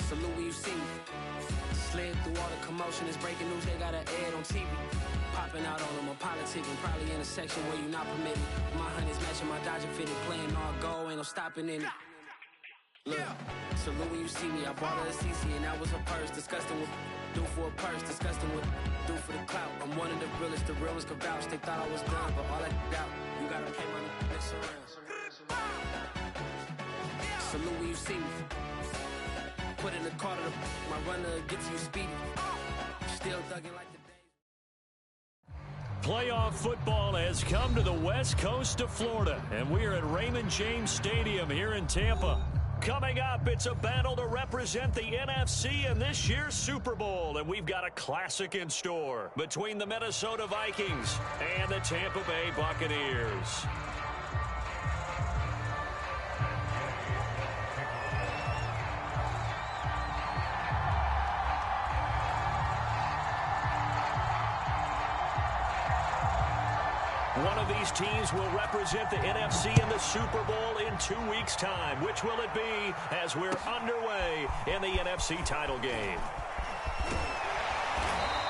Salute when you see me. Slid through all the commotion, it's breaking news, they got an ad on TV. Popping out on them, I'm politicking, probably in a section where you not permitted. My honey's matching my Dodger fitted, playing all go, ain't no stopping in it. Look, salute when you see me, I bought her a CC and that was her purse. Disgusting with do for a purse, disgusting with do for the clout. I'm one of the realest could vouch. They thought I was done, but all I doubt, you gotta pay money to mix around. Salute when you see me. Put in the car to my runner, get to you speedy. Still thugging like the days. Playoff football has come to the west coast of Florida, and we are at Raymond James Stadium here in Tampa. Coming up, it's a battle to represent the NFC in this year's Super Bowl, and we've got a classic in store between the Minnesota Vikings and the Tampa Bay Buccaneers. One of these teams will represent the NFC in the Super Bowl in 2 weeks' time. Which will it be as we're underway in the NFC title game?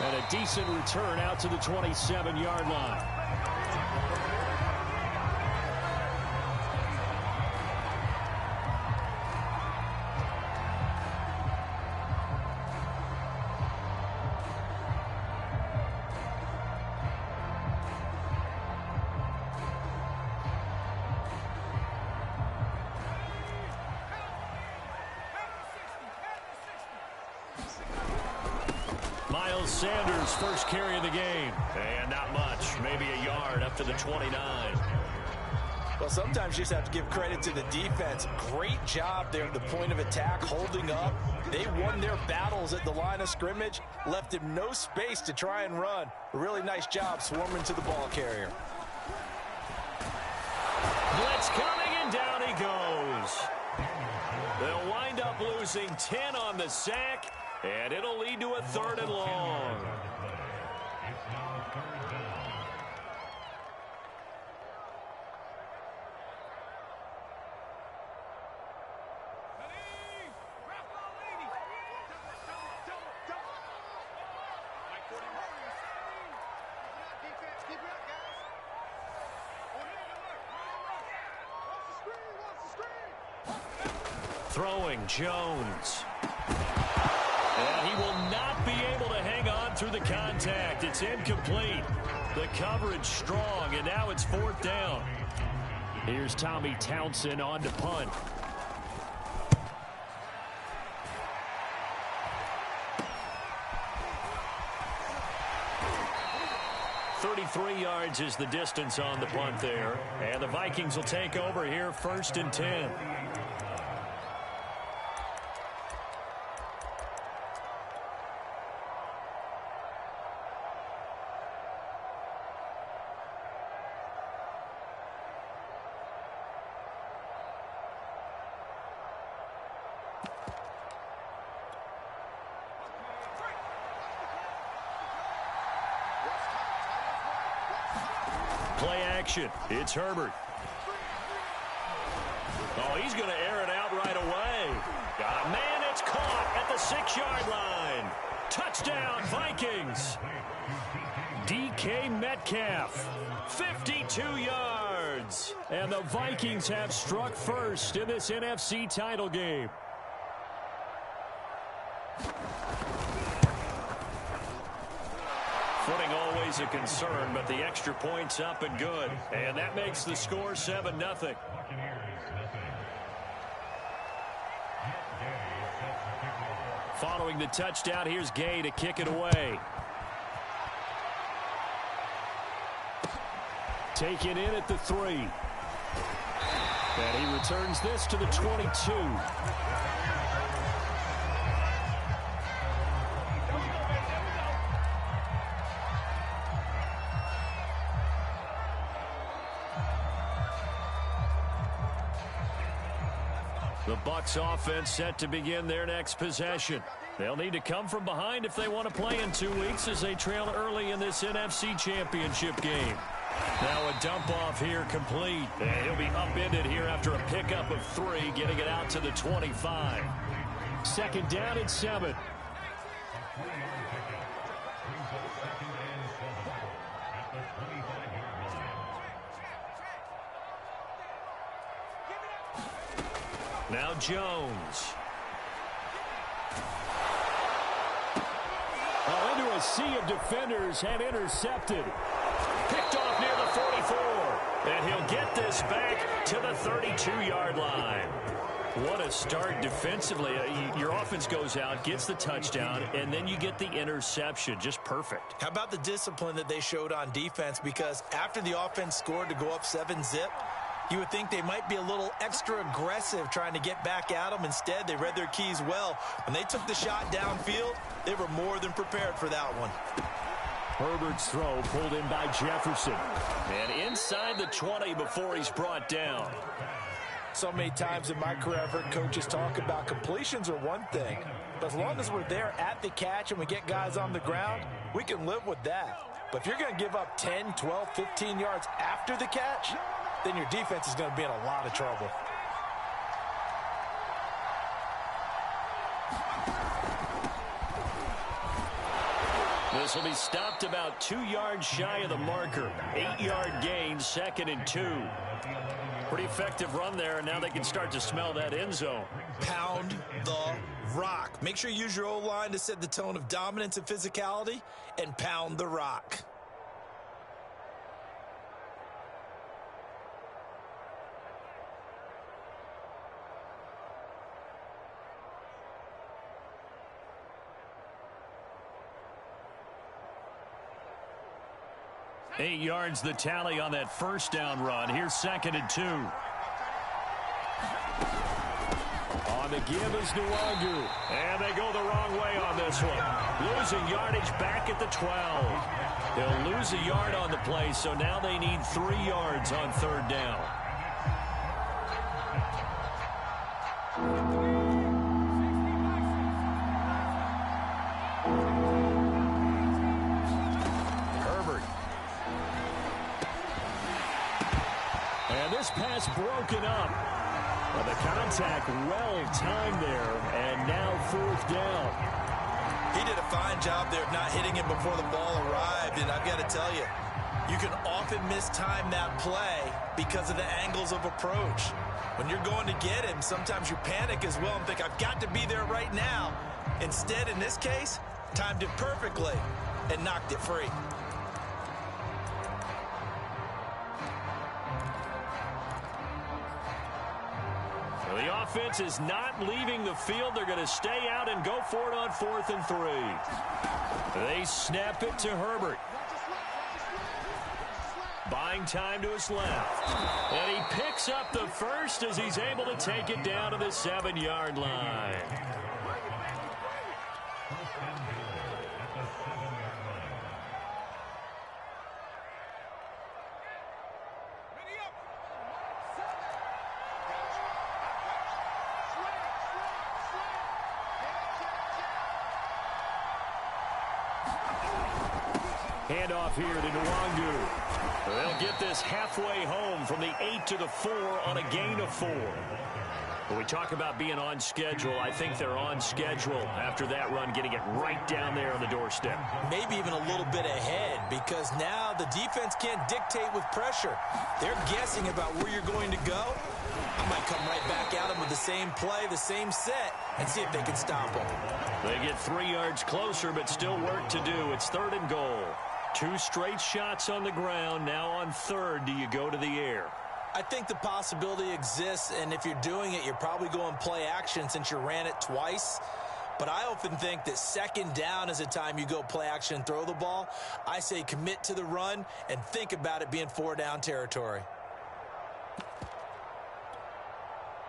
And a decent return out to the 27-yard line. Sanders' first carry of the game. And not much. Maybe a yard up to the 29. Well, sometimes you just have to give credit to the defense. Great job there at the point of attack, holding up. They won their battles at the line of scrimmage, left him no space to try and run. A really nice job swarming to the ball carrier. Blitz coming, and down he goes. They'll wind up losing 10 on the sack. And it'll lead to a 3rd and long. Throwing Jones. And he will not be able to hang on through the contact. It's incomplete. The coverage strong, and now it's 4th down. Here's Tommy Townsend on to punt. "33 yards is the distance on the punt there. And the Vikings will take over here 1st and 10. Play action. It's Herbert. Oh, he's going to air it out right away. Got a man. It's caught at the 6-yard line. Touchdown, Vikings. DK Metcalf, 52 yards. And the Vikings have struck first in this NFC title game. Footing always a concern, but the extra point's up and good. And that makes the score 7-0. Following the touchdown, here's Gay to kick it away. Taken in at the 3. And he returns this to the 22. The Bucs offense set to begin their next possession. They'll need to come from behind if they want to play in 2 weeks as they trail early in this NFC Championship game. Now a dump-off here complete. And he'll be upended here after a pickup of 3, getting it out to the 25. Second down and 7. Now Jones. Into a sea of defenders and intercepted. Picked off near the 44. And he'll get this back to the 32-yard line. What a start defensively. Your offense goes out, gets the touchdown, and then you get the interception. Just perfect. How about the discipline that they showed on defense? Because after the offense scored to go up 7-zip, you would think they might be a little extra aggressive trying to get back at them. Instead, they read their keys well. When they took the shot downfield, they were more than prepared for that one. Herbert's throw pulled in by Jefferson. And inside the 20 before he's brought down. So many times in my career, I've heard coaches talk about completions are one thing. But as long as we're there at the catch and we get guys on the ground, we can live with that. But if you're going to give up 10, 12, 15 yards after the catch, then your defense is going to be in a lot of trouble. This will be stopped about 2 yards shy of the marker. 8-yard gain, 2nd and 2. Pretty effective run there, and now they can start to smell that end zone. Pound the rock. Make sure you use your O-line to set the tone of dominance and physicality, and pound the rock. Eight yards the tally on that first down run. Here's 2nd and 2. On the give is Nwangu. And they go the wrong way on this one. Losing yardage back at the 12. They'll lose a yard on the play, so now they need 3 yards on 3rd down. Pass broken up. Well, the contact well timed there, and now 4th down. He did a fine job there of not hitting him before the ball arrived, and I've got to tell you, you can often mistime that play because of the angles of approach. When you're going to get him, sometimes you panic as well and think, I've got to be there right now. Instead, in this case, timed it perfectly and knocked it free. The offense is not leaving the field. They're going to stay out and go for it on 4th and 3. They snap it to Herbert. Buying time to his left. And he picks up the first as he's able to take it down to the 7-yard line. Handoff here to Nwangu. They'll get this halfway home from the 8 to the 4 on a gain of 4. When we talk about being on schedule, I think they're on schedule after that run, getting it right down there on the doorstep. Maybe even a little bit ahead, because now the defense can't dictate with pressure. They're guessing about where you're going to go. I might come right back at them with the same play, the same set, and see if they can stop them. They get 3 yards closer, but still work to do. It's 3rd and goal. 2 straight shots on the ground. Now on 3rd, do you go to the air? I think the possibility exists, and if you're doing it, you're probably going play action since you ran it twice. But I often think that 2nd down is a time you go play action and throw the ball. I say commit to the run and think about it being 4-down territory.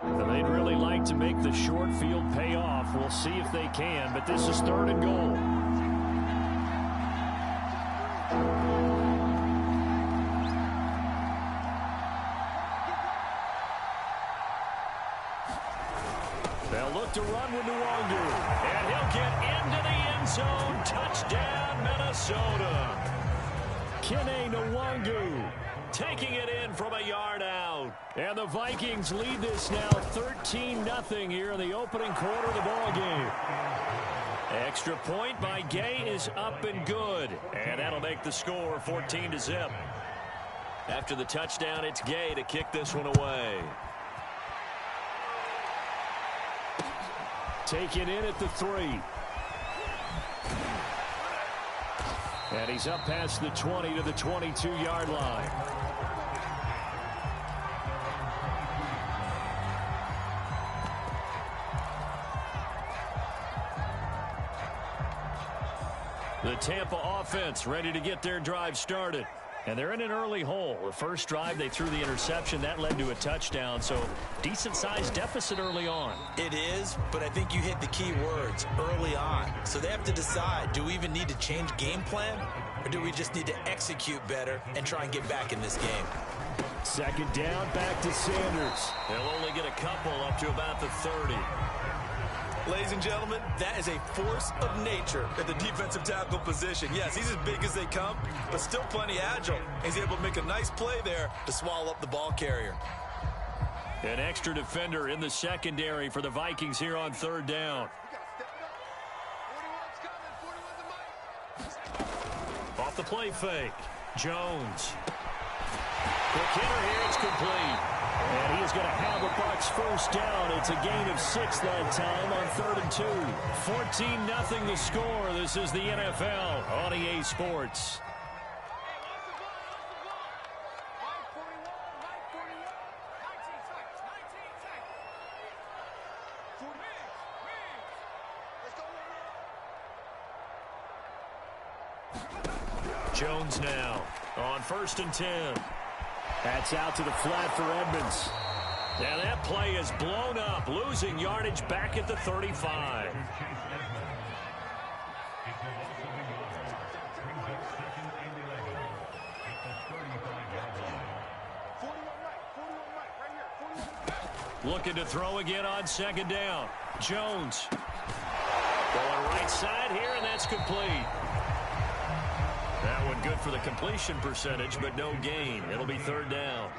They'd really like to make the short field pay off. We'll see if they can, but this is 3rd and goal. They'll look to run with Nwangu, and he'll get into the end zone. Touchdown, Minnesota. Kene Nwangu taking it in from a yard out. out. And the Vikings lead this now 13-0 here in the opening quarter of the ball game. Extra point by Gay is up and good. And that'll make the score 14-0. After the touchdown, it's Gay to kick this one away. Taken in at the 3. And he's up past the 20 to the 22-yard line. The Tampa offense ready to get their drive started. And they're in an early hole. The first drive, they threw the interception. That led to a touchdown, so decent-sized deficit early on. It is, but I think you hit the key words, early on. So they have to decide, do we even need to change game plan, or do we just need to execute better and try and get back in this game? Second down, back to Sanders. They'll only get a couple up to about the 30. Ladies and gentlemen, that is a force of nature at the defensive tackle position. Yes, he's as big as they come, but still plenty agile. He's able to make a nice play there to swallow up the ball carrier. An extra defender in the secondary for the Vikings here on third down. Off the play fake. Jones. Quick hitter here, it's complete. And he is going to have a Bucs first down. It's a gain of 6 that time on 3rd and 2. 14-0 the score. This is the NFL on EA Sports. Jones now on 1st and 10. That's out to the flat for Edmonds. Now that play is blown up, losing yardage back at the 35. Looking to throw again on 2nd down. Jones going right side here, and that's complete. That one good for the completion percentage, but no gain. It'll be 3rd down.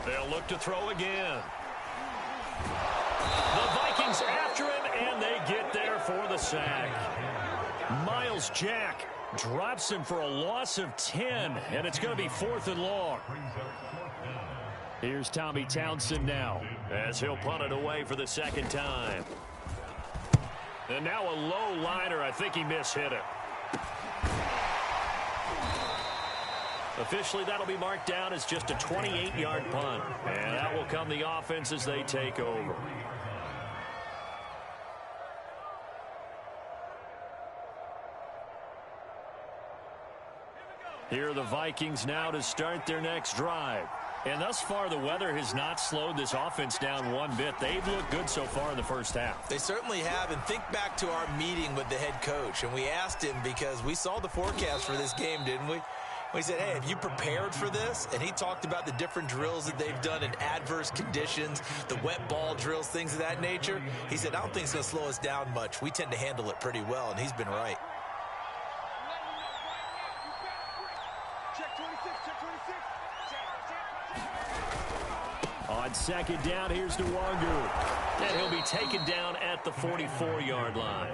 They'll look to throw again. The Vikings after him, and they get there for the sack. Miles Jack drops him for a loss of 10, and it's going to be 4th and long. Here's Tommy Townsend now, as he'll punt it away for the 2nd time. And now a low liner. I think he mishit it. Officially, that'll be marked down as just a 28-yard punt. And that will come the offense as they take over. Here are the Vikings now to start their next drive. And thus far, the weather has not slowed this offense down one bit. They've looked good so far in the first half. They certainly have. And think back to our meeting with the head coach. And we asked him, because we saw the forecast for this game, didn't we? We said, hey, have you prepared for this? And he talked about the different drills that they've done in adverse conditions, the wet ball drills, things of that nature. He said, I don't think it's going to slow us down much. We tend to handle it pretty well, and he's been right. On 2nd down, here's Nwangu. And he'll be taken down at the 44-yard line.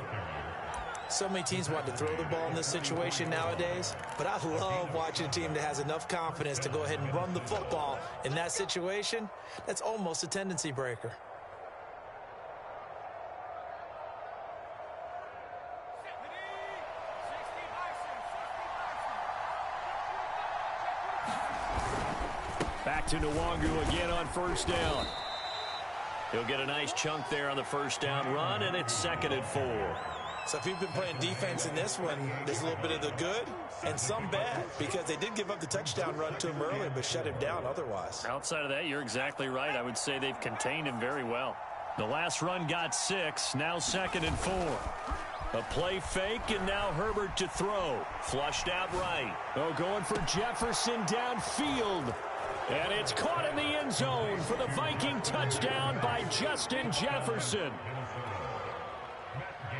So many teams want to throw the ball in this situation nowadays, but I love watching a team that has enough confidence to go ahead and run the football in that situation. That's almost a tendency breaker. Back to Nwangu again on 1st down. He'll get a nice chunk there on the 1st down run, and it's 2nd and 4. So if you've been playing defense in this one, there's a little bit of the good and some bad, because they did give up the touchdown run to him earlier, but shut him down otherwise. Outside of that, you're exactly right. I would say they've contained him very well. The last run got 6, now 2nd and 4. A play fake, and now Herbert to throw. Flushed out right. Oh, going for Jefferson downfield. And it's caught in the end zone for the Viking touchdown by Justin Jefferson.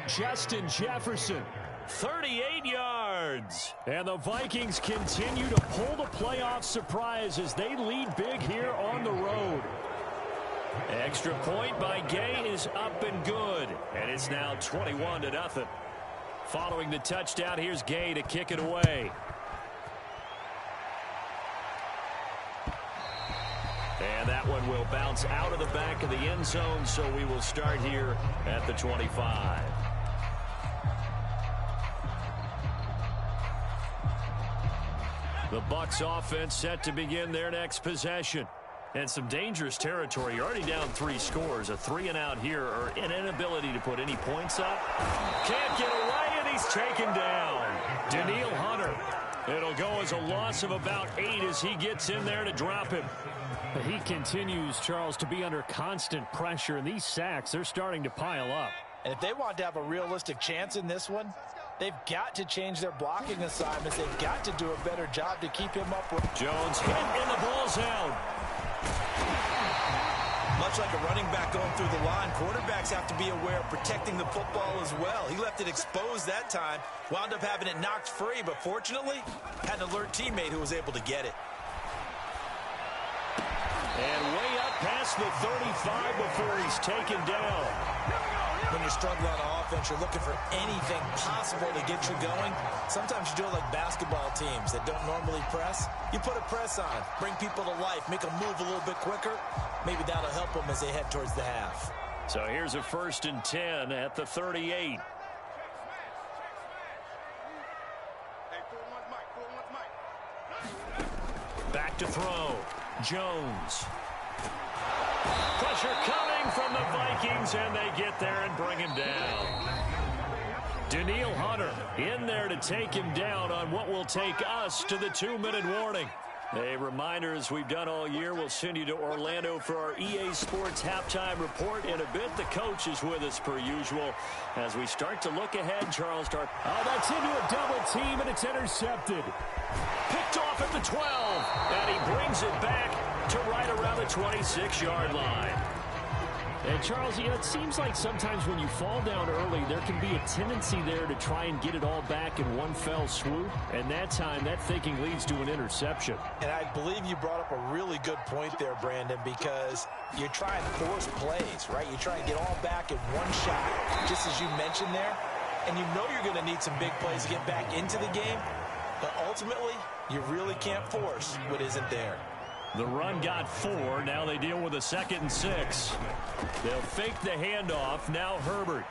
Justin Jefferson. 38 yards. And the Vikings continue to pull the playoff surprise as they lead big here on the road. Extra point by Gay is up and good. And it's now 21-0. Following the touchdown, here's Gay to kick it away. And that one will bounce out of the back of the end zone, so we will start here at the 25. The Bucs offense set to begin their next possession. And some dangerous territory. You're already down 3 scores. A 3-and-out here, or an inability to put any points up. Can't get away, and he's taken down. Daniil Hunter. It'll go as a loss of about 8 as he gets in there to drop him. He continues, Charles, to be under constant pressure, and these sacks, they're starting to pile up. And if they want to have a realistic chance in this one, they've got to change their blocking assignments. They've got to do a better job to keep him up. Jones hit, and the ball's out. Much like a running back going through the line, quarterbacks have to be aware of protecting the football as well. He left it exposed that time, wound up having it knocked free, but fortunately, had an alert teammate who was able to get it. And way up past the 35 before he's taken down. When you're struggling on offense, you're looking for anything possible to get you going. Sometimes you do it like basketball teams that don't normally press. You put a press on, bring people to life, make them move a little bit quicker. Maybe that'll help them as they head towards the half. So here's a 1st and 10 at the 38. Back to throw. Jones. Pressure coming from the Vikings, and they get there and bring him down. Daniil Hunter in there to take him down on what will take us to the 2-minute warning. A reminder, as we've done all year, we'll send you to Orlando for our EA Sports halftime report. In a bit, the coach is with us per usual. As we start to look ahead, Charles, that's into a double team, and it's intercepted. Picked off at the 12, and he brings it back to right around the 26-yard line. And, Charles, you know, it seems like sometimes when you fall down early, there can be a tendency there to try and get it all back in one fell swoop. And that time, that thinking leads to an interception. And I believe you brought up a really good point there, Brandon, because you're trying to force plays, right? You try and get all back in one shot, just as you mentioned there. And you know you're going to need some big plays to get back into the game. But ultimately, you really can't force what isn't there. The run got 4. Now they deal with a 2nd and 6. They'll fake the handoff. Now Herbert.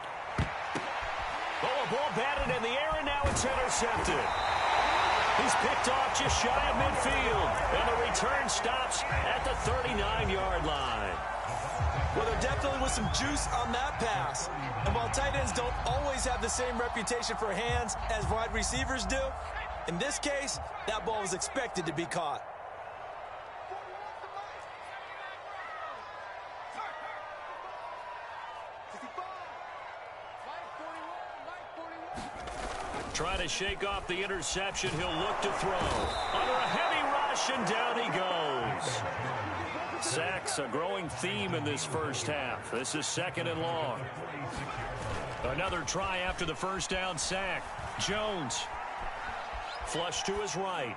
Oh, a ball batted in the air, and now it's intercepted. He's picked off just shy of midfield. And the return stops at the 39-yard line. Well, there definitely was some juice on that pass. And while tight ends don't always have the same reputation for hands as wide receivers do, in this case, that ball was expected to be caught. Trying to shake off the interception. He'll look to throw. Under a heavy rush, and down he goes. Sacks, a growing theme in this first half. This is 2nd and long. Another try after the first down sack. Jones. Flush to his right.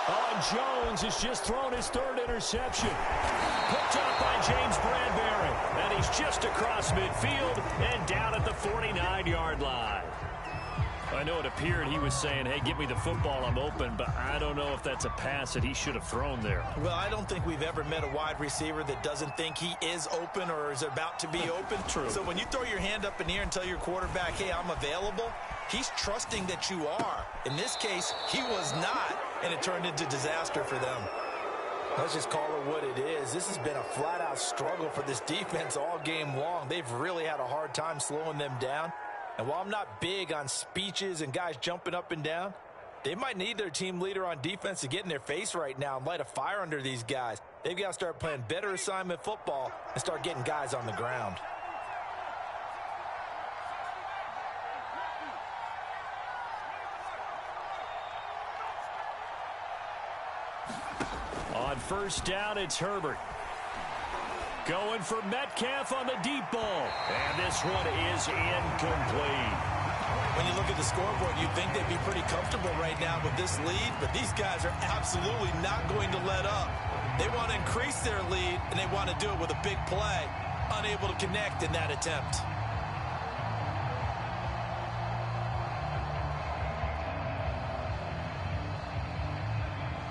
Oh, and Jones has just thrown his 3rd interception. Picked up by James Bradbury. And he's just across midfield and down at the 49-yard line. I know it appeared he was saying, hey, give me the football, I'm open, but I don't know if that's a pass that he should have thrown there. Well, I don't think we've ever met a wide receiver that doesn't think he is open or is about to be open. True. So when you throw your hand up in the air and tell your quarterback, hey, I'm available, he's trusting that you are. In this case, he was not, and it turned into disaster for them. Let's just call it what it is. This has been a flat-out struggle for this defense all game long. They've really had a hard time slowing them down. And while I'm not big on speeches and guys jumping up and down, they might need their team leader on defense to get in their face right now and light a fire under these guys. They've got to start playing better assignment football and start getting guys on the ground. On first down, it's Herbert. Going for Metcalf on the deep ball. And this one is incomplete. When you look at the scoreboard, you'd think they'd be pretty comfortable right now with this lead, but these guys are absolutely not going to let up. They want to increase their lead, and they want to do it with a big play. Unable to connect in that attempt.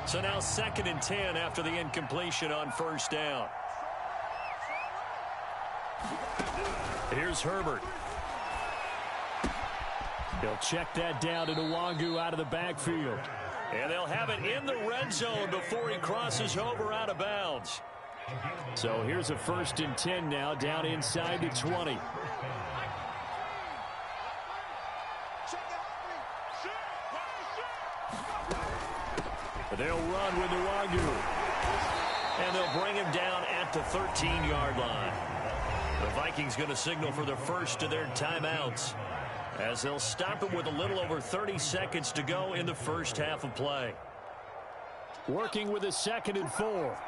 So now 2nd and 10 after the incompletion on first down. Here's Herbert. He'll check that down to Nwangu out of the backfield. And they'll have it in the red zone before he crosses over out of bounds. So here's a 1st and 10 now, down inside the 20. They'll run with Nwangu. And they'll bring him down at the 13-yard line. The Vikings going to signal for the first of their timeouts, as they'll stop him with a little over 30 seconds to go in the first half of play. Working with a 2nd and 4.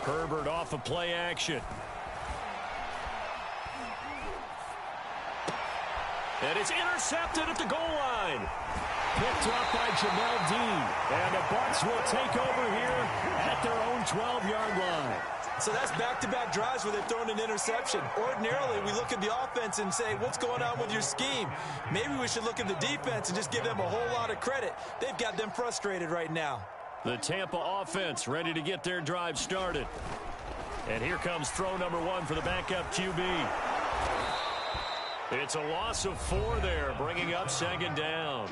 Herbert off of play action. And it's intercepted at the goal line. Picked up by Jamel Dean. And the Bucs will take over here at their own 12-yard line. So that's back-to-back drives where they've thrown an interception. Ordinarily, we look at the offense and say, what's going on with your scheme? Maybe we should look at the defense and just give them a whole lot of credit. They've got them frustrated right now. The Tampa offense ready to get their drive started. And here comes throw number 1 for the backup QB. It's a loss of 4 there, bringing up 2nd down.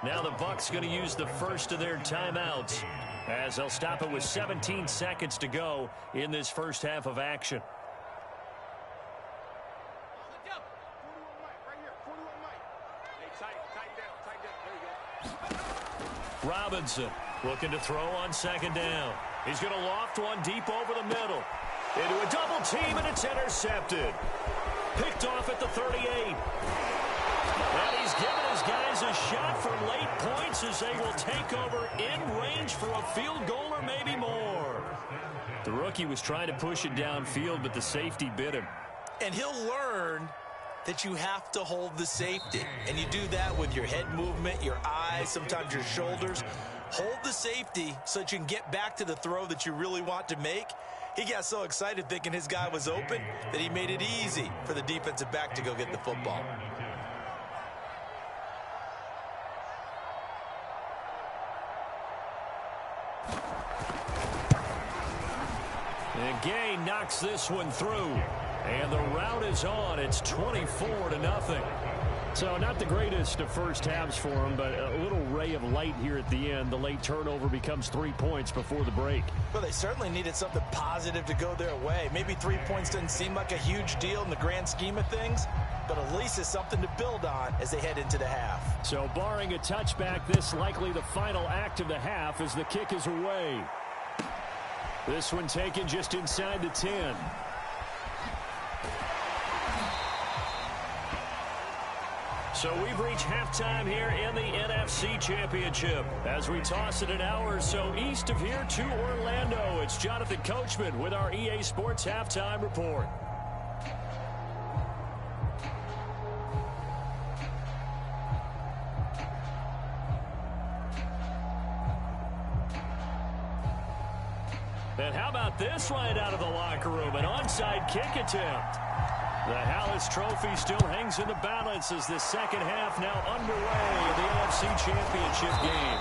Now the Bucs going to use the first of their timeouts, as they'll stop it with 17 seconds to go in this first half of action. Robinson looking to throw on 2nd down. He's going to loft one deep over the middle. Into a double team, and it's intercepted. Picked off at the 38. And he's given his guys a shot for late points as they will take over in range for a field goal or maybe more. The rookie was trying to push it downfield, but the safety bit him. And he'll learn that you have to hold the safety. And you do that with your head movement, your eyes, sometimes your shoulders. Hold the safety so that you can get back to the throw that you really want to make. He got so excited thinking his guy was open that he made it easy for the defensive back to go get the football. And Gay knocks this one through. And the route is on. It's 24-0. So not the greatest of first halves for him, but a little ray of light here at the end. The late turnover becomes 3 points before the break. Well, they certainly needed something positive to go their way. Maybe 3 points doesn't seem like a huge deal in the grand scheme of things, but at least it's something to build on as they head into the half. So barring a touchback, this likely the final act of the half as the kick is away. This one taken just inside the 10. So we've reached halftime here in the NFC Championship. As we toss it an hour or so east of here to Orlando, it's Jonathan Coachman with our EA Sports Halftime Report. And how about this right out of the locker room? An onside kick attempt. The Hallis Trophy still hangs in the balance as the second half now underway in the NFC Championship game.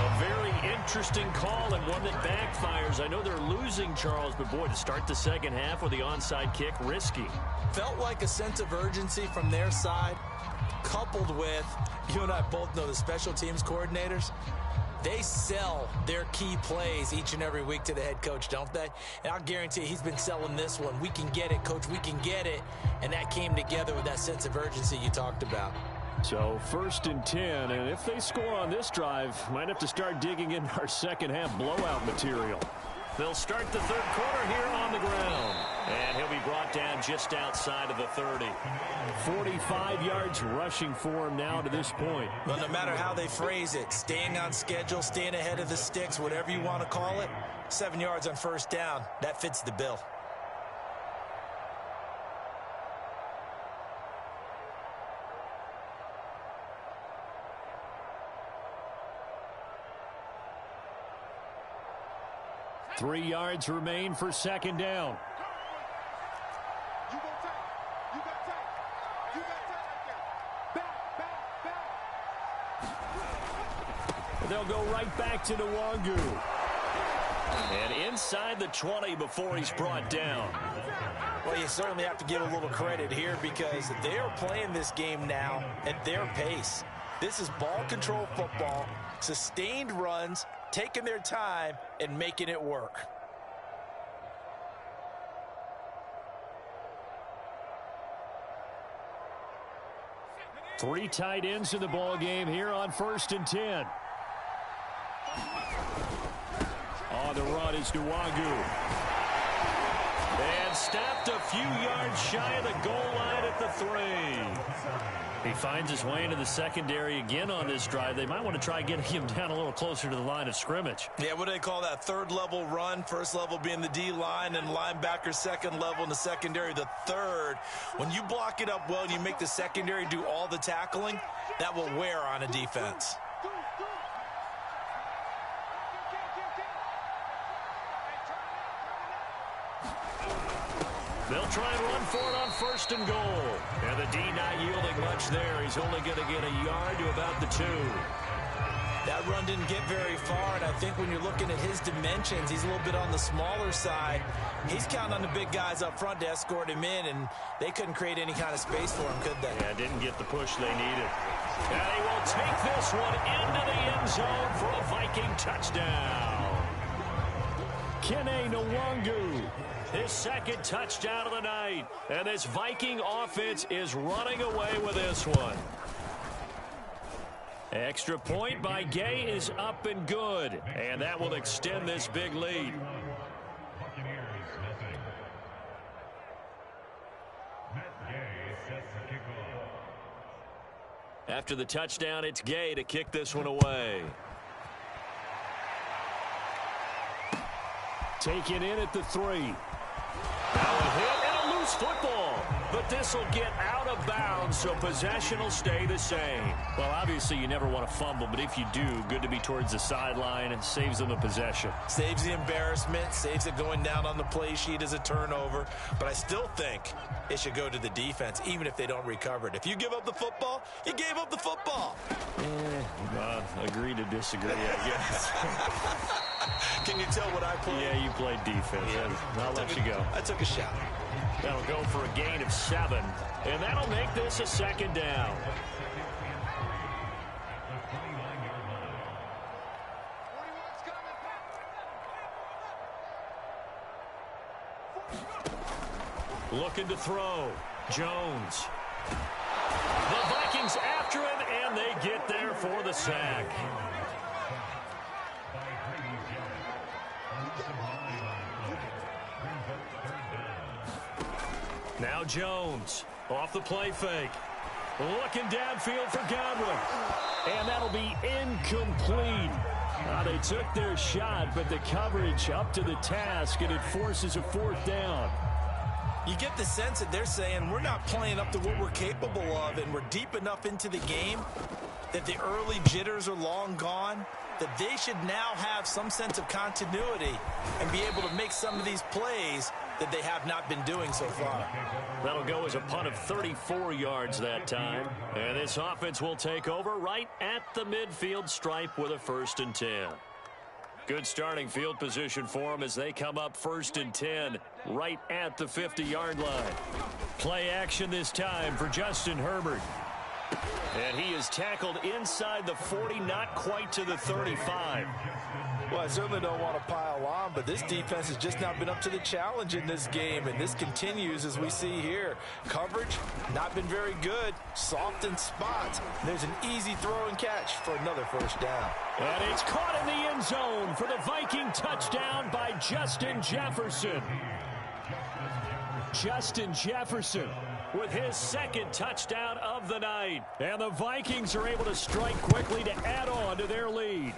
A very interesting call and one that backfires. I know they're losing, Charles, but boy, to start the second half with the onside kick, risky. Felt like a sense of urgency from their side, coupled with, you and I both know the special teams coordinators. They sell their key plays each and every week to the head coach, don't they? And I'll guarantee he's been selling this one. We can get it, coach, we can get it. And that came together with that sense of urgency you talked about. So 1st and 10, and if they score on this drive, might have to start digging in our second half blowout material. They'll start the third quarter here on the ground. And he'll be brought down just outside of the 30. 45 yards rushing for him now to this point. Well, no matter how they phrase it, staying on schedule, staying ahead of the sticks, whatever you want to call it, 7 yards on first down, that fits the bill. Three yards remain for second down. They'll go right back to Nwangu. And inside the 20 before he's brought down. Well, you certainly have to give a little credit here because they are playing this game now at their pace. This is ball control football, sustained runs, taking their time and making it work. Three tight ends in the ball game here on 1st and 10. On the run is Nwangu. And stopped a few yards shy of the goal line at the 3. He finds his way into the secondary again on this drive. They might want to try getting him down a little closer to the line of scrimmage. Yeah, what do they call that? Third level run. First level being the D-line and linebacker second level in the secondary the third. When you block it up well and you make the secondary do all the tackling, that will wear on a defense. They'll try and run for it on 1st and goal. And the D not yielding much there. He's only going to get a yard to about the 2. That run didn't get very far, and I think when you're looking at his dimensions, he's a little bit on the smaller side. He's counting on the big guys up front to escort him in, and they couldn't create any kind of space for him, could they? Yeah, didn't get the push they needed. And he will take this one into the end zone for a Viking touchdown. Kene Nwangu, his second touchdown of the night. And this Viking offense is running away with this one. Extra point by Gay is up and good. And that will extend this big lead. After the touchdown, it's Gay to kick this one away. Taken in at the 3. Now a hit and a loose football. But this will get out of bounds, so possession will stay the same. Well, obviously you never want to fumble, but if you do, good to be towards the sideline. It saves them the possession. Saves the embarrassment, saves it going down on the play sheet as a turnover. But I still think it should go to the defense, even if they don't recover it. If you give up the football, you gave up the football. Agree to disagree, I guess. Can you tell what I played? Yeah, you played defense. Yeah. I'll let you go. I took a shot. That'll go for a gain of 7, and that'll make this a second down. Looking to throw. Jones. The Vikings after him, and they get there for the sack. Now Jones off the play fake. Looking downfield for Godwin. And that'll be incomplete. They took their shot, but the coverage up to the task, and it forces a 4th down. You get the sense that they're saying we're not playing up to what we're capable of, and we're deep enough into the game that the early jitters are long gone, that they should now have some sense of continuity and be able to make some of these plays that they have not been doing so far. That'll go as a punt of 34 yards that time. And this offense will take over right at the midfield stripe with a 1st and 10. Good starting field position for them as they come up 1st and 10 right at the 50-yard line. Play action this time for Justin Herbert. And he is tackled inside the 40, not quite to the 35. Well, I certainly don't want to pile on, but this defense has just not been up to the challenge in this game, and this continues as we see here. Coverage, not been very good, soft in spots. There's an easy throw and catch for another first down. And it's caught in the end zone for the Viking touchdown by Justin Jefferson. Justin Jefferson with his second touchdown of the night. And the Vikings are able to strike quickly to add on to their lead.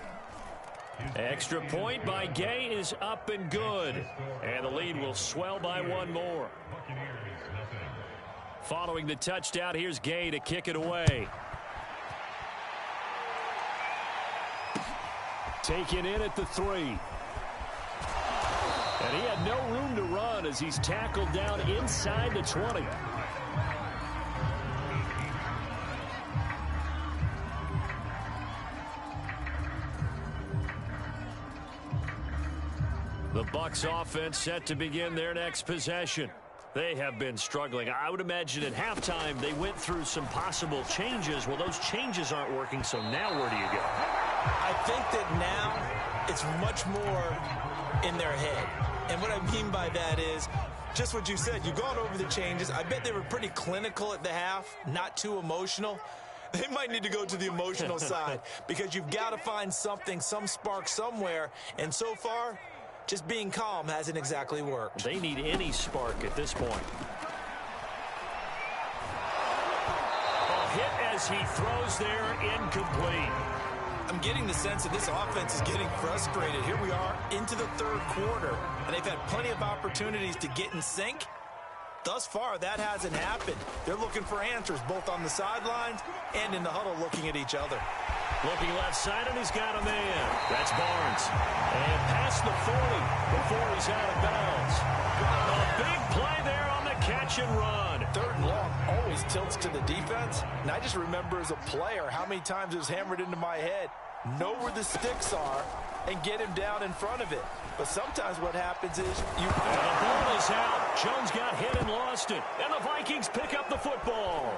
Extra point by Gay is up and good. And the lead will swell by one more. Following the touchdown, here's Gay to kick it away. Taken in at the 3. And he had no room to run as he's tackled down inside the 20. The Bucs offense set to begin their next possession. They have been struggling. I would imagine at halftime they went through some possible changes. Well, those changes aren't working, so now where do you go? I think that now it's much more in their head. And what I mean by that is just what you said. You've gone over the changes. I bet they were pretty clinical at the half, not too emotional. They might need to go to the emotional side because you've got to find something, some spark somewhere. And so far, just being calm hasn't exactly worked. They need any spark at this point. A hit as he throws there, incomplete. I'm getting the sense that this offense is getting frustrated. Here we are into the third quarter, and they've had plenty of opportunities to get in sync. Thus far, that hasn't happened. They're looking for answers both on the sidelines and in the huddle looking at each other. Looking left side, and he's got a man. That's Barnes. And past the 40 before he's out of bounds. A big play there on the catch and run. Third and long always tilts to the defense. And I just remember as a player how many times it was hammered into my head. Know where the sticks are and get him down in front of it. But sometimes what happens is you... And the ball is out. Jones got hit and lost it. And the Vikings pick up the football.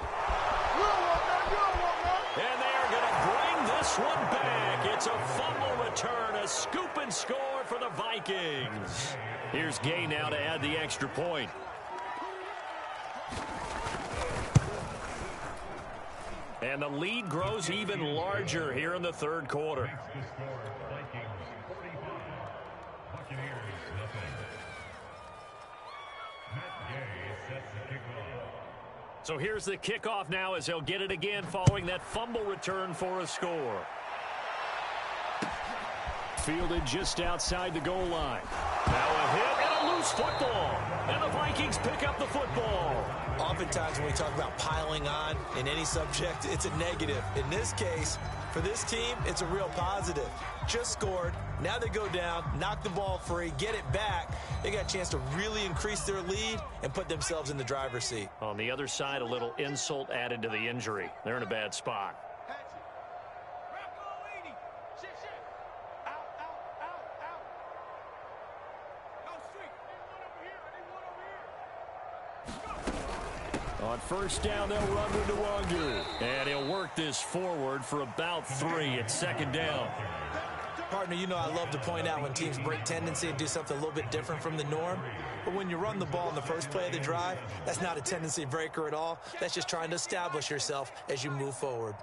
And they are going to bring this one back. It's a fumble return, a scoop and score for the Vikings. Here's Gay now to add the extra point. And the lead grows even larger here in the third quarter. So here's the kickoff now as he'll get it again following that fumble return for a score. Fielded just outside the goal line. Now a hit and a loose football. And the Vikings pick up the football. Oftentimes when we talk about piling on in any subject, it's a negative. In this case, for this team, it's a real positive. Just scored. Now they go down, knock the ball free, get it back. They got a chance to really increase their lead and put themselves in the driver's seat. On the other side, a little insult added to the injury. They're in a bad spot. On first down, they'll run with Nwangu. And he'll work this forward for about 3 at second down. Partner, you know I love to point out when teams break tendency and do something a little bit different from the norm. But when you run the ball in the first play of the drive, that's not a tendency breaker at all. That's just trying to establish yourself as you move forward.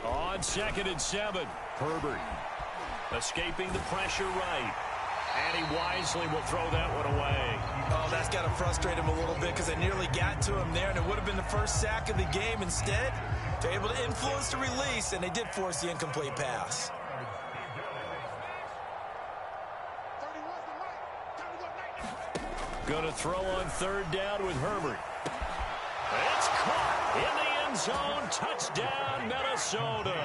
On 2nd and 7, Herbert escaping the pressure right. And he wisely will throw that one away. Oh, that's got to frustrate him a little bit because they nearly got to him there, and it would have been the first sack of the game. Instead, they're able to influence the release, and they did force the incomplete pass. Going to throw on 3rd down with Herbert. It's caught in the end zone. Touchdown, Minnesota.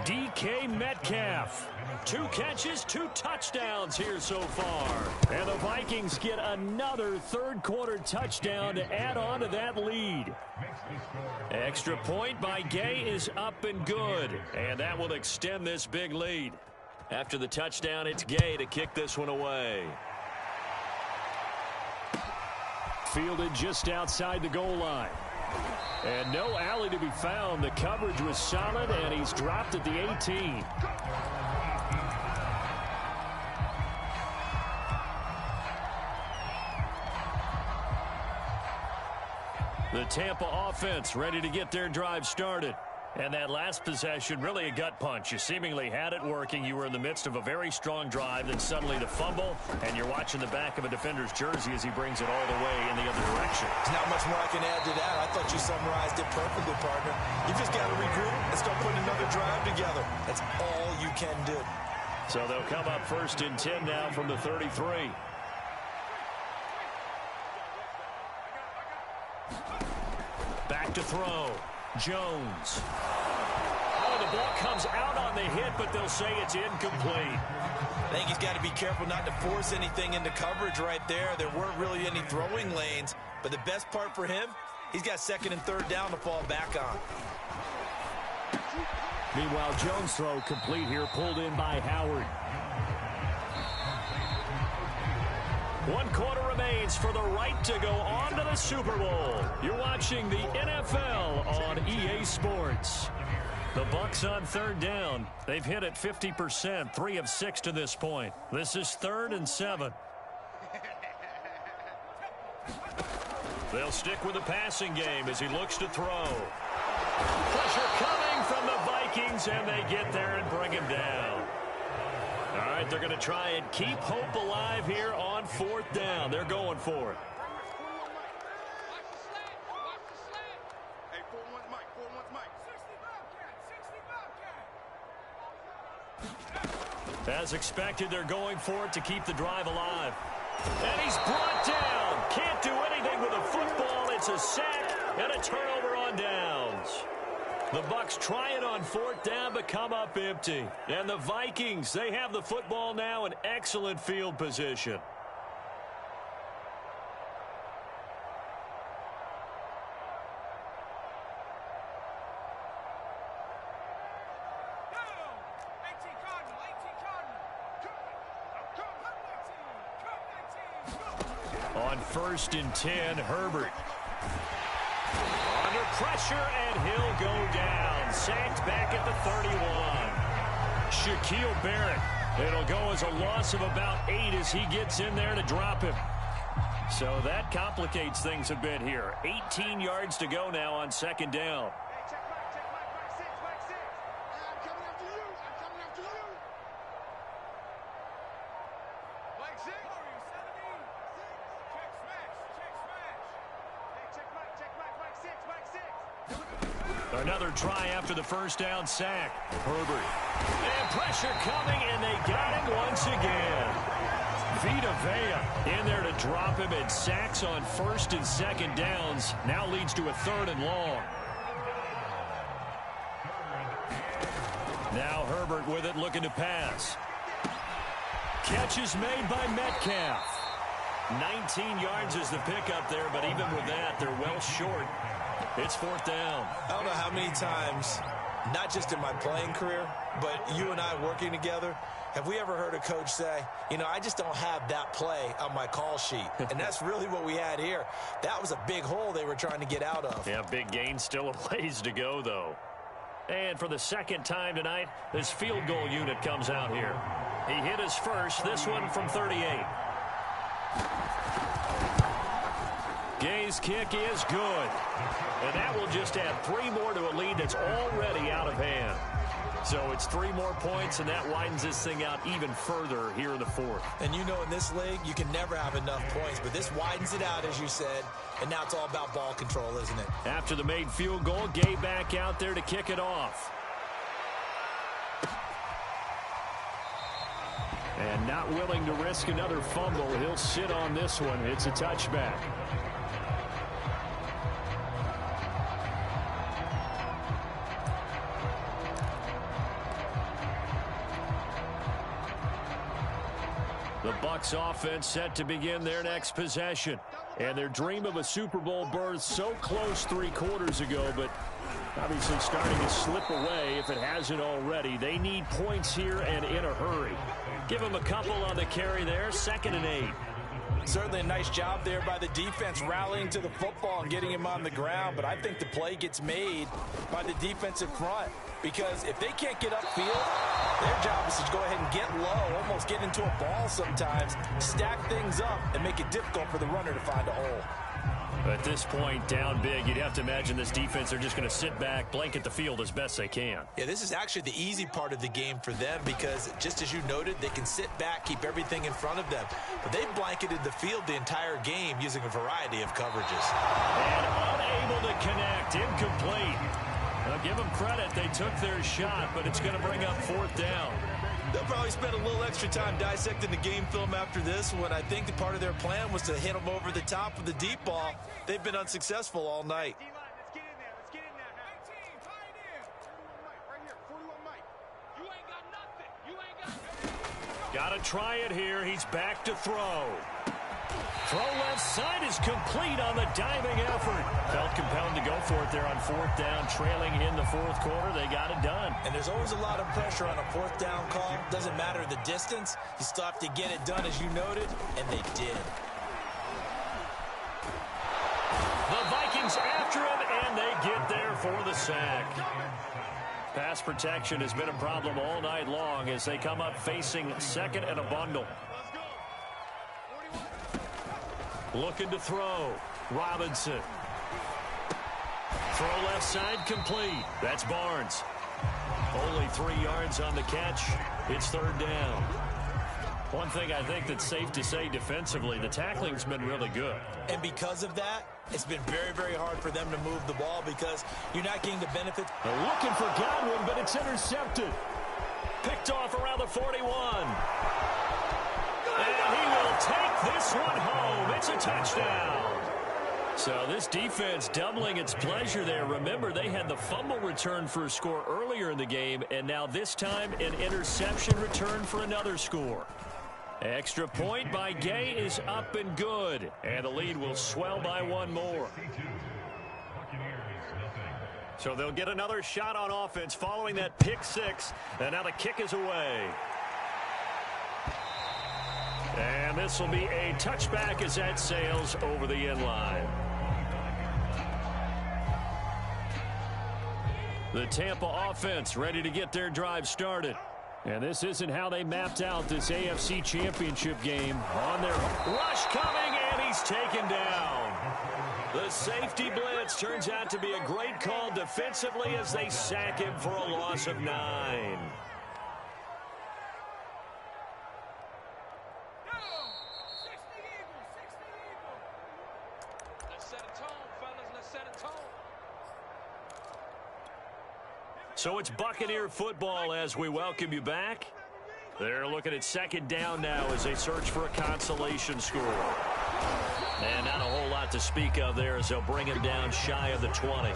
DK Metcalf. 2 catches, 2 touchdowns here so far. And the Vikings get another third quarter touchdown to add on to that lead. Extra point by Gay is up and good. And that will extend this big lead. After the touchdown, it's Gay to kick this one away. fielded just outside the goal line. And no alley to be found. The coverage was solid, and he's dropped at the 18. The Tampa offense ready to get their drive started. And that last possession, really a gut punch. You seemingly had it working. You were in the midst of a very strong drive, then suddenly the fumble, and you're watching the back of a defender's jersey as he brings it all the way in the other direction. There's not much more I can add to that. I thought you summarized it perfectly, partner. You just got to regroup and start putting another drive together. That's all you can do. So they'll come up 1st and 10 now from the 33. Back to throw. Jones. Oh, the ball comes out on the hit, but they'll say it's incomplete. I think he's got to be careful not to force anything into coverage right there. There weren't really any throwing lanes, but the best part for him, he's got 2nd and 3rd down to fall back on. Meanwhile, Jones' throw complete here, pulled in by Howard. 1 quarter remains for the right to go on to the Super Bowl. You're watching the NFL on EA Sports. The Bucs on 3rd down. They've hit it 50%, 3 of 6 to this point. This is 3rd and 7. They'll stick with the passing game as he looks to throw. Pressure coming from the Vikings, and they get there and bring him down. All right, they're going to try and keep hope alive here on 4th down. They're going for it. As expected, they're going for it to keep the drive alive. And he's brought down. Can't do anything with a football. It's a sack and a turnover on downs. The Bucs try it on 4th down, but come up empty. And the Vikings, they have the football now in excellent field position. On 1st and 10, Herbert. Under pressure, and he'll go down. Sacked back at the 31. Shaquille Barrett. It'll go as a loss of about 8 as he gets in there to drop him. So that complicates things a bit here. 18 yards to go now on 2nd down. Another try after the 1st down sack. Herbert. And pressure coming, and they got him once again. Vita Vea in there to drop him, and sacks on 1st and 2nd downs. Now leads to a 3rd and long. Now Herbert with it, looking to pass. Catch is made by Metcalf. 19 yards is the pickup there, but even with that, they're well short. It's 4th down. I don't know how many times, not just in my playing career, but you and I working together, have we ever heard a coach say, you know, I just don't have that play on my call sheet. And that's really what we had here. That was a big hole they were trying to get out of. Yeah, big gain, still a ways to go, though. And for the 2nd time tonight, this field goal unit comes out here. He hit his first, this one from 38. Gay's kick is good. And that will just add 3 more to a lead that's already out of hand. So it's 3 more points, and that widens this thing out even further here in the 4th. And you know, in this league, you can never have enough points, but this widens it out, as you said, and now it's all about ball control, isn't it? After the made field goal, Gay back out there to kick it off. And not willing to risk another fumble. He'll sit on this one. It's a touchback. The Bucs offense set to begin their next possession. And their dream of a Super Bowl berth so close 3 quarters ago, but obviously starting to slip away if it hasn't already. They need points here and in a hurry. Give them a couple on the carry there, 2nd and 8. Certainly a nice job there by the defense rallying to the football and getting him on the ground, but I think the play gets made by the defensive front because if they can't get upfield, their job is to go ahead and get low, almost get into a ball sometimes, stack things up, and make it difficult for the runner to find a hole. At this point, down big, you'd have to imagine this defense are just going to sit back, blanket the field as best they can. Yeah, this is actually the easy part of the game for them because, just as you noted, they can sit back, keep everything in front of them. But they've blanketed the field the entire game using a variety of coverages. And unable to connect, incomplete. Now, give them credit, they took their shot, but it's going to bring up fourth down. They'll probably spend a little extra time dissecting the game film after this one. I think the part of their plan was to hit them over the top with the deep ball. They've been unsuccessful all night. Got to try it here. He's back to throw. Throw left side is complete on the diving effort. Felt compelled to go for it there on fourth down, trailing in the fourth quarter. They got it done. And there's always a lot of pressure on a fourth down call. Doesn't matter the distance. You still have to get it done, as you noted, and they did. The Vikings after him, and they get there for the sack. Pass protection has been a problem all night long as they come up facing second and a bundle. Looking to throw. Robinson. Throw left side complete. That's Barnes. Only 3 yards on the catch. It's third down. One thing I think that's safe to say defensively, the tackling's been really good. And because of that, it's been very, very hard for them to move the ball because you're not getting the benefits. They're looking for Godwin, but it's intercepted. Picked off around the 41. And he will take this one home. It's a touchdown. So this defense doubling its pleasure there. Remember, they had the fumble return for a score earlier in the game, and now this time an interception return for another score. Extra point by Gay is up and good, and the lead will swell by one more. So they'll get another shot on offense following that pick six, and now the kick is away. And this will be a touchback as that sails over the end line. The Tampa offense ready to get their drive started. And this isn't how they mapped out this AFC Championship game. On their rush coming, and he's taken down. The safety blitz turns out to be a great call defensively as they sack him for a loss of 9. So it's Buccaneer football as we welcome you back. They're looking at second down now as they search for a consolation score. And not a whole lot to speak of there as they'll bring him down shy of the 20.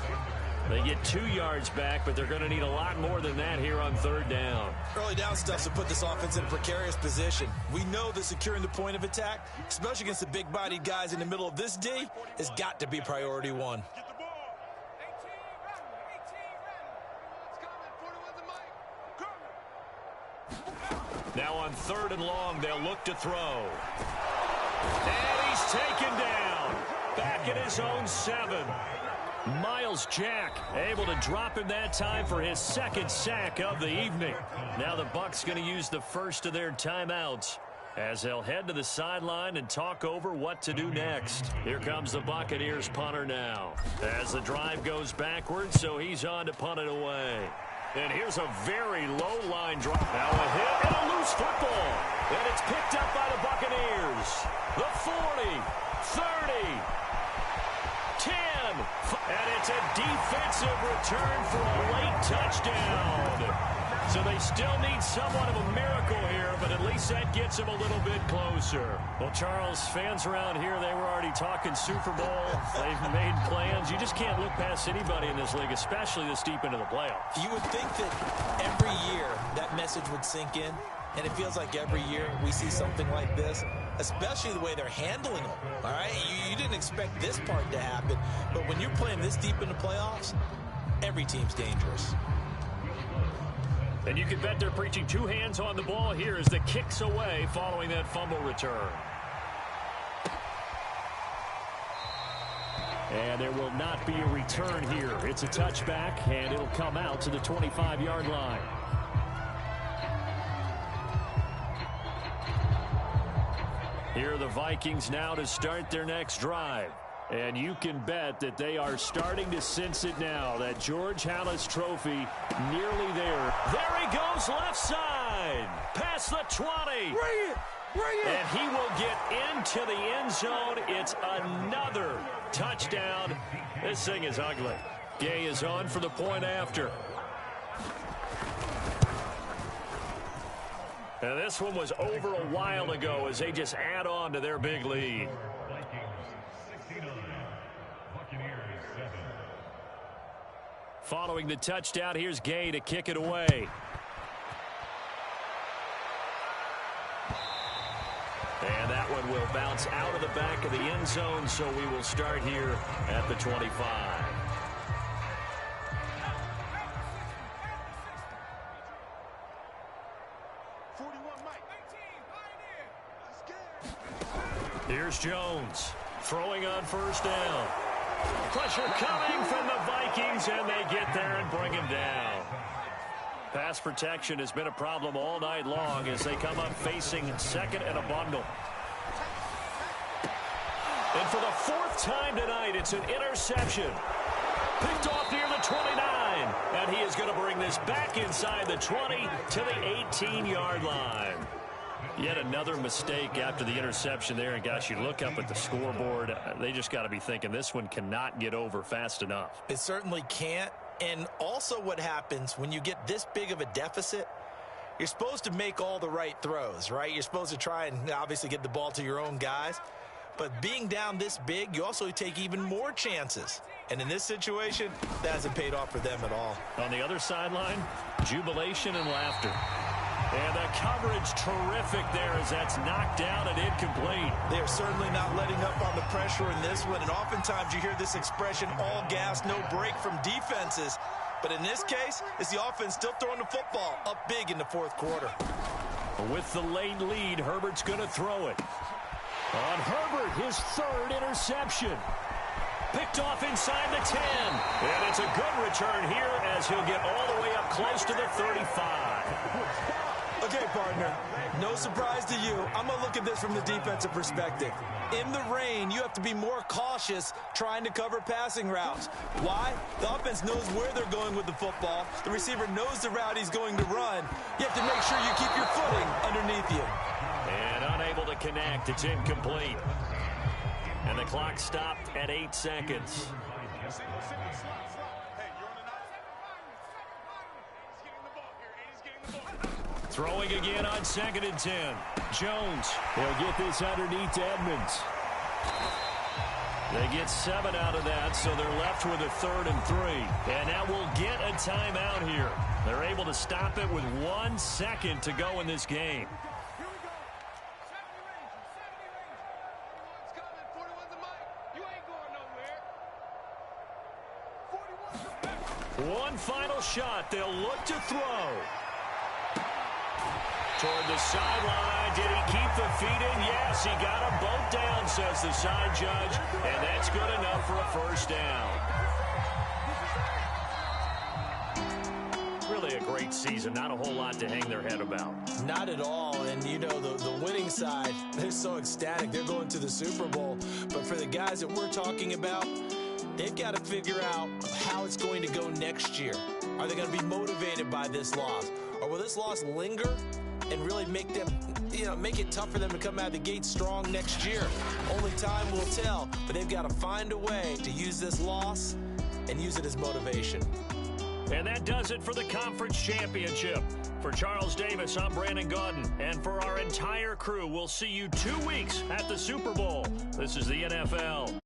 They get 2 yards back, but they're going to need a lot more than that here on third down. Early down stuff to put this offense in a precarious position. We know that securing the point of attack, especially against the big-bodied guys in the middle of this D, has got to be priority one. Now on third and long, they'll look to throw. And he's taken down. Back at his own 7. Miles Jack able to drop him that time for his second sack of the evening. Now the Bucs going to use the first of their timeouts as they'll head to the sideline and talk over what to do next. Here comes the Buccaneers punter now as the drive goes backwards, so he's on to punt it away. And here's a very low line drop. Now a hit and a loose football. And it's picked up by the Buccaneers. The 40, 30, 10. And it's a defensive return for a late touchdown. So they still need somewhat of a miracle here, but at least that gets them a little bit closer. Well, Charles, fans around here, they were already talking Super Bowl. They've made plans. You just can't look past anybody in this league, especially this deep into the playoffs. You would think that every year that message would sink in, and it feels like every year we see something like this, especially the way they're handling them, all right? You didn't expect this part to happen, but when you're playing this deep in the playoffs, every team's dangerous. And you can bet they're preaching 2 hands on the ball here as the kick's away following that fumble return. And there will not be a return here. It's a touchback, and it'll come out to the 25-yard line. Here are the Vikings now to start their next drive. And you can bet that they are starting to sense it now. That George Halas trophy nearly there. There he goes left side. Past the 20. Bring it. And he will get into the end zone. It's another touchdown. This thing is ugly. Gay is on for the point after. And this one was over a while ago as they just add on to their big lead. Following the touchdown, here's Gay to kick it away. And that one will bounce out of the back of the end zone, so we will start here at the 25. Here's Jones throwing on first down. Pressure coming from the Vikings, and they get there and bring him down. Pass protection has been a problem all night long as they come up facing second and a bundle. And for the fourth time tonight, it's an interception. Picked off near the 29, and he is going to bring this back inside the 20 to the 18-yard line. Yet another mistake after the interception there. And, gosh, you look up at the scoreboard, they just got to be thinking this one cannot get over fast enough. It certainly can't. And also what happens when you get this big of a deficit, you're supposed to make all the right throws, right? You're supposed to try and obviously get the ball to your own guys. But being down this big, you also take even more chances. And in this situation, that hasn't paid off for them at all. On the other sideline, jubilation and laughter. And the coverage terrific there as that's knocked down and incomplete. They are certainly not letting up on the pressure in this one. And oftentimes you hear this expression, all gas, no break from defenses. But in this case, it's the offense still throwing the football up big in the fourth quarter. With the late lead, Herbert's going to throw it. On Herbert, his third interception. Picked off inside the 10. And it's a good return here as he'll get all the way up close to the 35. Okay, partner, no surprise to you. I'm going to look at this from the defensive perspective. In the rain, you have to be more cautious trying to cover passing routes. Why? The offense knows where they're going with the football. The receiver knows the route he's going to run. You have to make sure you keep your footing underneath you. And unable to connect. It's incomplete. And the clock stopped at 8 seconds. Throwing again on 2nd and 10. Jones. He'll get this underneath to Edmonds. They get 7 out of that, so they're left with a 3rd and 3. And now we'll get a timeout here. They're able to stop it with 1 second to go in this game. One final shot. They'll look to throw. Toward the sideline. Did he keep the feet in? Yes, he got them both down, says the side judge. And that's good enough for a first down. Really a great season. Not a whole lot to hang their head about. Not at all. And, you know, the winning side, they're so ecstatic. They're going to the Super Bowl. But for the guys that we're talking about, they've got to figure out how it's going to go next year. Are they going to be motivated by this loss? Or will this loss linger and really make them, make it tough for them to come out of the gate strong next year? Only time will tell, but they've got to find a way to use this loss and use it as motivation. And that does it for the conference championship. For Charles Davis, I'm Brandon Gaudin. And for our entire crew, we'll see you 2 weeks at the Super Bowl. This is the NFL.